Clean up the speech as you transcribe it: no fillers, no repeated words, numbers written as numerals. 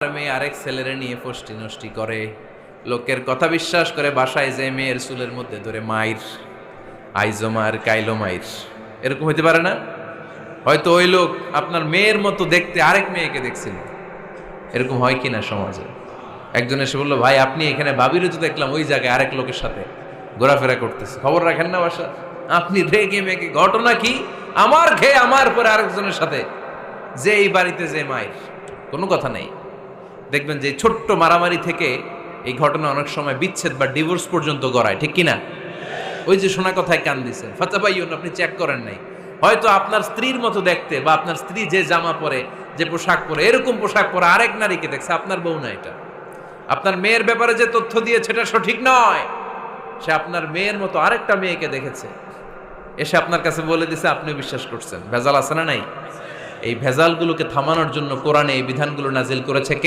মেয়ে আরেক ছেলেরে নিয়ে ফষ্টি নষ্টি করে, লোকের কথা বিশ্বাস করে, বাসায় যে মেয়ের চুলের মধ্যে ধরে মাইর, আইজো মার কাইলো মাইর, এরকম হইতে পারে না? হয়তো ওই লোক আপনার মেয়ের মতো দেখতে আরেক মেয়েকে দেখছিল। এরকম হয় কিনা সমাজে? একজন এসে বললো, ভাই আপনি এখানে ভাবিরে তো দেখলাম ওই জায়গায় আরেক লোকের সাথে ঘোরাফেরা করতেছে, খবর রাখেন না বাসা? আপনি রেগে মেগে, ঘটনা কি? আমার খেয়ে আমার পরে আরেকজনের সাথে, যে এই বাড়িতে যে মাইর, কোনো কথা নেই। দেখবেন যে ছোট্ট মারামারি থেকে এই ঘটনা অনেক সময় বিচ্ছেদ বা ডিভোর্স পর্যন্ত গড়ায়, ঠিক কিনা? ওই যে শোনা কথায় কান দিচ্ছেন, ফাতাবাইয়ুন, আপনি চেক করেন নাই। হয়তো আপনার স্ত্রীর মতো দেখতে বা আপনার স্ত্রী যে জামা পরে, যে পোশাক পরে, এরকম পোশাক পরে আরেক নারীকে দেখছে, আপনার বউ না এটা। আপনার মেয়ের ব্যাপারে যে তথ্য দিয়েছে এটা সঠিক নয়, সে আপনার মেয়ের মতো আরেকটা মেয়েকে দেখেছে, এসে আপনার কাছে বলে দিছে, আপনিও বিশ্বাস করছেন। ভেজাল আছে না নাই? এই ভেজালগুলোকে থামানোর জন্য কোরআনে এই বিধানগুলো নাজিল করেছে কে?